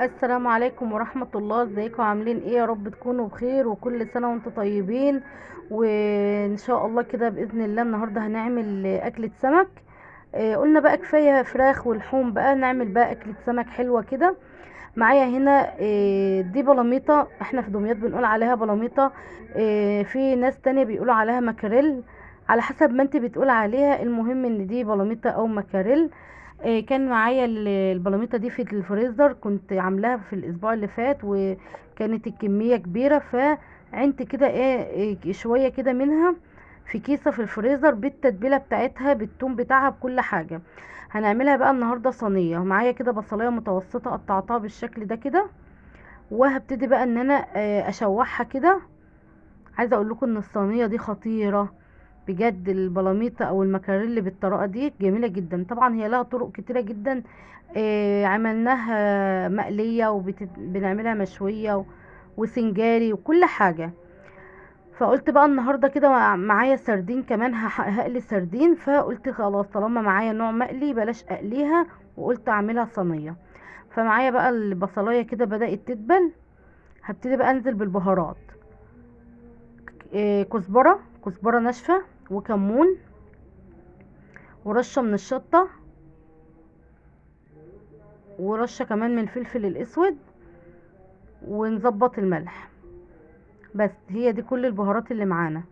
السلام عليكم ورحمة الله. ازيكم عاملين ايه؟ يا رب تكونوا بخير وكل سنة وانتم طيبين. وان شاء الله كده بإذن الله النهاردة هنعمل أكلة سمك. قلنا بقى كفاية فراخ ولحوم، بقى نعمل بقى أكلة سمك حلوة كده. معايا هنا دي بلاميطة، احنا في دمياط بنقول عليها بلاميطة. في ناس تانية بيقولوا عليها مكاريل، على حسب ما انت بتقول عليها. المهم ان دي بلاميطة او مكاريل. كان معايا البلاميطة دي في الفريزر، كنت عاملاها في الاسبوع اللي فات وكانت الكمية كبيرة، فعنت كده شوية كده منها في كيسة في الفريزر بالتتبيلة بتاعتها بالثوم بتاعها بكل حاجة. هنعملها بقى النهارده صينيه. معايا كده بصلايه متوسطه قطعتها بالشكل ده كده، وهبتدي بقى ان انا اشوحها كده. عايزه اقول لكم ان الصينيه دي خطيره بجد. البلاميطه او المكاريلي بالطريقه دي جميله جدا. طبعا هي لها طرق كتيره جدا. عملناها مقليه وبنعملها مشويه وسنجاري وكل حاجه. فقلت بقى النهارده كده معايا سردين كمان، هقلي سردين. فقلت خلاص طالما معايا نوع مقلي بلاش اقليها، وقلت اعملها صينيه. فمعايا بقى البصلايه كده بدات تدبل. هبتدي بقى انزل بالبهارات. كزبره ناشفه، وكمون، ورشه من الشطه، ورشه كمان من الفلفل الاسود، ونظبط الملح. بس هي دي كل البهارات اللي معانا.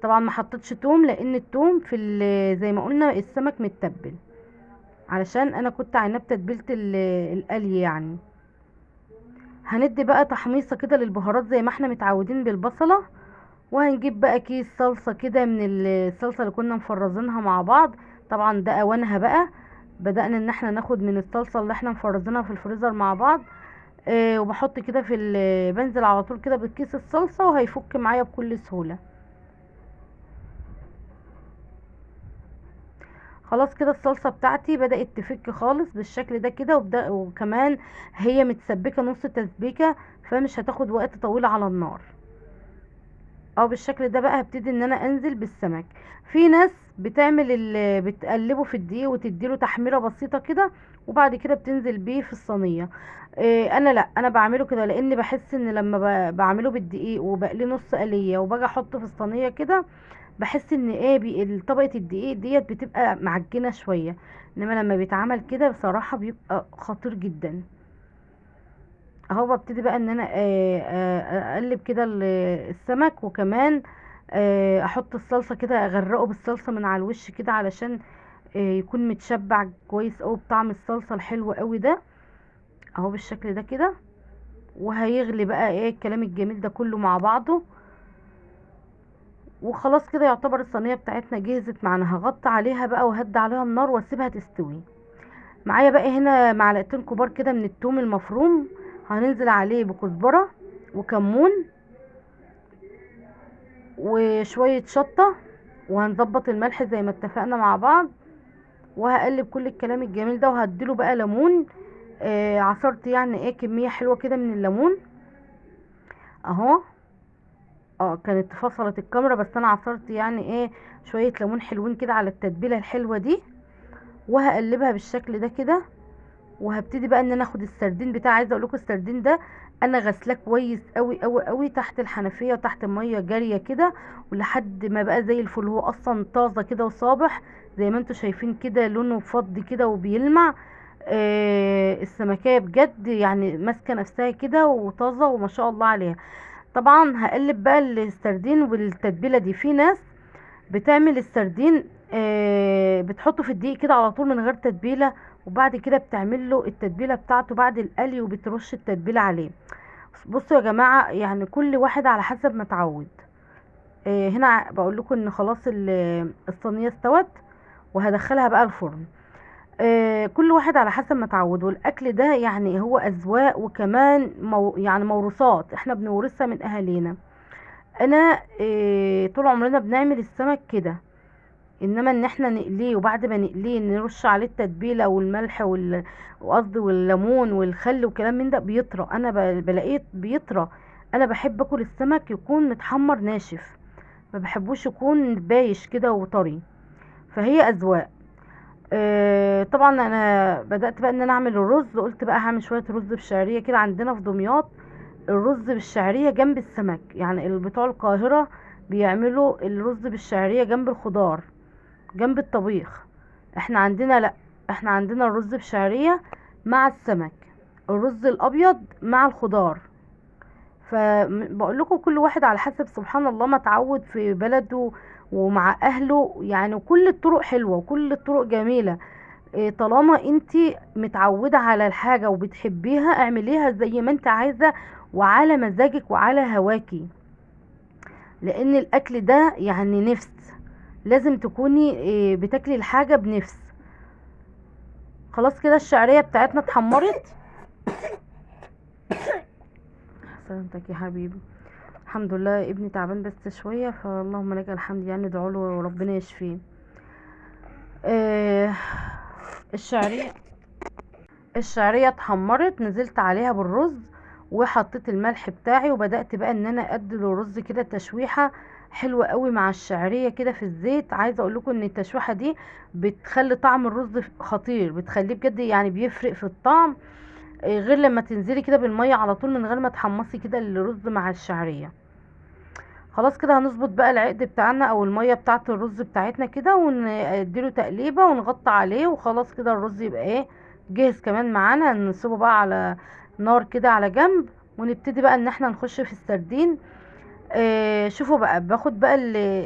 طبعا ما حطيتش توم لان التوم في زي ما قلنا السمك متبل، علشان انا كنت عيناه بتتبيله القلي يعني. هندي بقى تحميصه كده للبهارات زي ما احنا متعودين بالبصله. وهنجيب بقى كيس صلصه كده من الصلصه اللي كنا مفرزينها مع بعض. طبعا ده اوانها بقى. بدأنا ان احنا ناخد من الصلصه اللي احنا مفرزينها في الفريزر مع بعض. وبحط كده بنزل على طول كده بالكيس الصلصه وهيفك معايا بكل سهوله. خلاص كده الصلصة بتاعتي بدأت تفك خالص بالشكل ده كده، وكمان هي متسبكة نص تسبيكة، فمش هتاخد وقت طويل على النار. او بالشكل ده بقى هبتدي ان انا انزل بالسمك. في ناس بتعمل بتقلبه في الدقيق وتديله تحميرة بسيطة كده، وبعد كده بتنزل بيه في الصينية. انا لا، انا بعمله كده لان بحس ان لما بعمله بالدقيق وبقليه نص قلية وباجي احطه في الصينية كده، بحس ان طبقة الدقيق ديت بتبقى معجنة شوية. انما لما بيتعمل كده بصراحة بيبقى خطير جدا. اهو ببتدي بقى ان انا اقلب كده السمك، وكمان احط الصلصة كده، اغرقه بالصلصة من على الوش كده علشان يكون متشبع كويس اوي بطعم الصلصة الحلو قوي ده. اهو بالشكل ده كده. وهيغلي بقى الكلام الجميل ده كله مع بعضه. وخلاص كده يعتبر الصينيه بتاعتنا جهزت معانا. هغطي عليها بقى وهدي عليها النار واسيبها تستوي. معايا بقى هنا معلقتين كبار كده من الثوم المفروم. هننزل عليه بكزبره وكمون وشويه شطه، وهنظبط الملح زي ما اتفقنا مع بعض. وهقلب كل الكلام الجميل ده، وهديله بقى ليمون. عصرت يعني كميه حلوه كده من الليمون اهو. كانت فصلت الكاميرا، بس انا عصرت يعني شويه ليمون حلوين كده على التتبيله الحلوه دي. وهقلبها بالشكل ده كده. وهبتدي بقى ان انا اخد السردين بتاعي. عايزه اقول لكم السردين ده انا غسلاه كويس قوي قوي قوي تحت الحنفيه وتحت الميه جاريه كده، ولحد ما بقى زي الفل. هو اصلا طازه كده وصابح زي ما انتم شايفين كده، لونه فضي كده وبيلمع. السمكيه بجد يعني ماسكه نفسها كده وطازه وما شاء الله عليها. طبعا هقلب بقى السردين بالتتبيله دي. في ناس بتعمل السردين بتحطه في الدقيق كده على طول من غير تتبيله، وبعد كده بتعمل له التتبيله بتاعته بعد القلي وبترش التتبيله عليه. بصوا يا جماعه، يعني كل واحد على حسب ما اتعود. هنا بقول لكم ان خلاص الصينيه استوت، وهدخلها بقى الفرن. كل واحد على حسب ما اتعود. والاكل ده يعني هو اذواق، وكمان يعني موروثات احنا بنورثها من اهالينا. انا طول عمرنا بنعمل السمك كده. انما ان احنا نقليه وبعد ما نقليه نرش عليه التتبيله والملح وقصدي والليمون والخل وكلام من ده بيطرى. انا بلاقيه بيطرى. انا بحب اكل السمك يكون متحمر ناشف، ما بحبوش يكون بايش كده وطري. فهي اذواق. طبعا انا بدأت بقى ان انا اعمل الرز، قلت بقى هعمل شوية رز بالشعرية كده. عندنا في دمياط الرز بالشعرية جنب السمك، يعني بتوع القاهرة بيعملوا الرز بالشعرية جنب الخضار، جنب الطبيخ. احنا عندنا لا، احنا عندنا الرز بشعرية مع السمك، الرز الابيض مع الخضار. فبقول لكم كل واحد على حسب سبحان الله ما اتعود في بلده ومع اهله يعني، وكل الطرق حلوة وكل الطرق جميلة. طالما انتي متعودة على الحاجة وبتحبيها اعمليها زي ما انت عايزة وعلى مزاجك وعلى هواكي، لان الاكل ده يعني نفس، لازم تكوني بتاكلي الحاجة بنفس. خلاص كده الشعرية بتاعتنا اتحمرت. سلامتك يا حبيبي. الحمد لله ابني تعبان بس شوية، فاللهم لك الحمد، يعني ادعوا له وربنا يشفيه. آه الشعرية، الشعرية اتحمرت، نزلت عليها بالرز وحطيت الملح بتاعي، وبدأت بقى ان انا ادي الرز كده تشويحة حلوة قوي مع الشعرية كده في الزيت. عايزة اقول لكم ان التشويحة دي بتخلي طعم الرز خطير، بتخليه بجد يعني بيفرق في الطعم. غير لما تنزلي كده بالمية على طول من غير ما تحمصي كده الرز مع الشعرية. خلاص كده هنظبط بقى العقد بتاعنا او المية بتاعة الرز بتاعتنا كده، ونديله تقليبة ونغطي عليه، وخلاص كده الرز يبقى ايه جاهز. كمان معانا نسيبه بقى على نار كده على جنب، ونبتدي بقى ان احنا نخش في السردين. شوفوا بقى، باخد بقى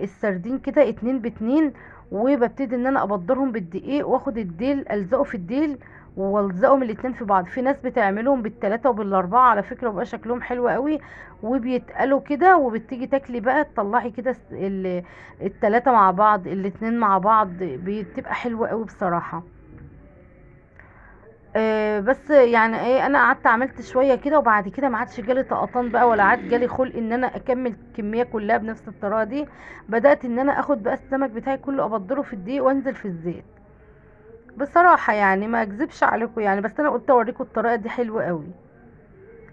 السردين كده اتنين باتنين، وببتدي ان انا ابدرهم بالدقيق، واخد الديل الزقه في الديل والزقهم الاتنين في بعض. في ناس بتعملهم بالتلاتة وبالاربعة على فكرة، وبقى شكلهم حلو قوي وبيتقلوا كده، وبتيجي تاكلي بقى تطلعي كده التلاتة مع بعض الاتنين مع بعض، بتبقى حلوة قوي بصراحة. بس يعني ايه، انا قعدت عملت شويه كده، وبعد كده ما عادش جالي طقطان بقى، ولا عاد جالي خلق ان انا اكمل الكميه كلها بنفس الطريقه دي. بدات ان انا اخد بقى السمك بتاعي كله ابدره في الدقيق وانزل في الزيت. بصراحه يعني ما اكذبش عليكم يعني، بس انا قلت اوريكم الطريقه دي حلوه قوي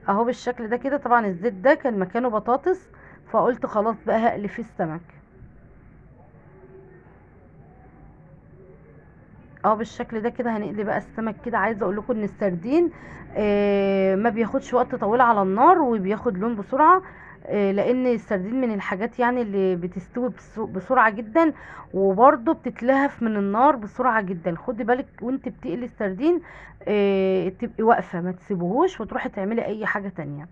اهو بالشكل ده كده. طبعا الزيت ده كان مكانه بطاطس، فقلت خلاص بقى هقلي فيه السمك اه بالشكل ده كده. هنقلي بقى السمك كده. عايزه اقول لكم ان السردين ما بياخدش وقت طويل على النار وبياخد لون بسرعه. لان السردين من الحاجات يعني اللي بتستوي بسرعه جدا، وبرضه بتتلهف من النار بسرعه جدا. خدي بالك وانت بتقلي السردين تبقي واقفه، ما تسيبوهوش وتروحي تعملي اي حاجه تانية،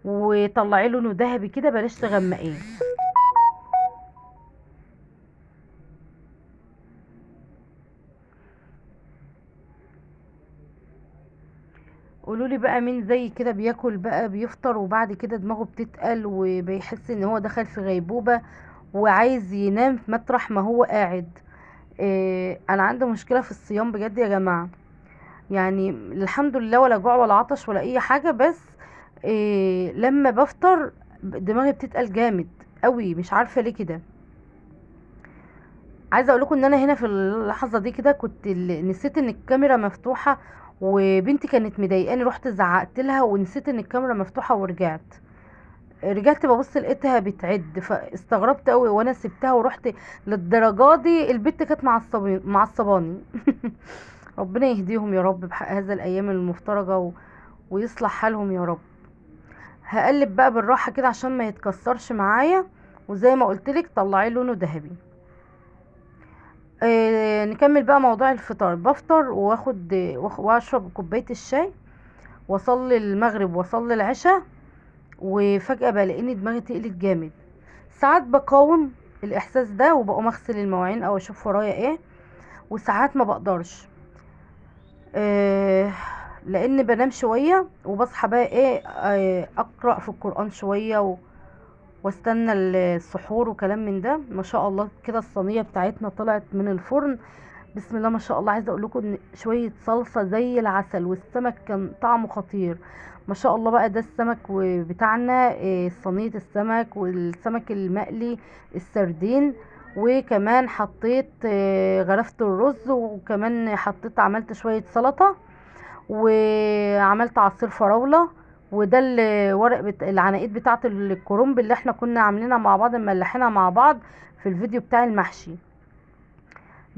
وطلعي لونه ذهبي كده، بلاش تغمقيه. قولولي بقى مين زي كده بياكل بقى بيفطر وبعد كده دماغه بتتقل وبيحس ان هو دخل في غيبوبة وعايز ينام في مطرح ما هو قاعد. انا عندي مشكلة في الصيام بجد يا جماعة، يعني الحمد لله ولا جوع ولا عطش ولا اي حاجة، بس لما بفطر دماغي بتتقل جامد قوي، مش عارفة ليه كده. عايزه اقول لكم ان انا هنا في اللحظه دي كده كنت نسيت ان الكاميرا مفتوحه، وبنتي كانت مضايقاني، رحت زعقت لها ونسيت ان الكاميرا مفتوحه، ورجعت ببص لقيتها بتعد، فاستغربت قوي وانا سبتها ورحت. للدرجه دي البت كانت معصباني. ربنا يهديهم يا رب بحق هذا الايام المفترجه ويصلح حالهم يا رب. هقلب بقى بالراحه كده عشان ما يتكسرش معايا، وزي ما قلتلك طلعي لونه ذهبي. نكمل بقى موضوع الفطار. بفطر واخد واشرب كوبايه الشاي، واصلي المغرب واصلي العشاء، وفجاه بلاقيني دماغي تقلت جامد. ساعات بقاوم الاحساس ده وبقوم اغسل المواعين او اشوف ورايا ايه، وساعات ما بقدرش. أه لان بنام شويه وبصحى بقى ايه اقرا في القران شويه واستنى السحور وكلام من ده. ما شاء الله كده الصينيه بتاعتنا طلعت من الفرن، بسم الله ما شاء الله. عايزه اقول لكم ان شويه صلصه زي العسل، والسمك كان طعمه خطير ما شاء الله. بقى ده السمك بتاعنا، صينيه السمك والسمك المقلي السردين، وكمان حطيت غرفت الرز، وكمان حطيت عملت شويه سلطه، وعملت عصير فراوله. وده الورق العناقيد بتاعه الكرنب اللي احنا كنا عاملينها مع بعض مملحينها مع بعض في الفيديو بتاع المحشي.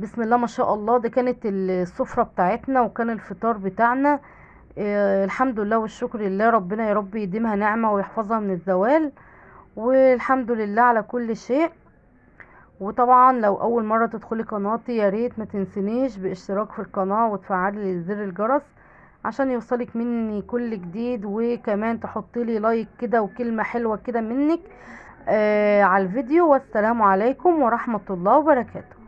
بسم الله ما شاء الله. دي كانت السفرة بتاعتنا وكان الفطار بتاعنا. الحمد لله والشكر لله، ربنا يا رب يديمها نعمة ويحفظها من الزوال، والحمد لله على كل شيء. وطبعا لو اول مرة تدخلي قناتي يا ريت ما تنسنيش باشتراك في القناة وتفعلي زر الجرس عشان يوصلك مني كل جديد، وكمان تحطي لي لايك كده وكلمة حلوة كده منك على الفيديو. والسلام عليكم ورحمة الله وبركاته.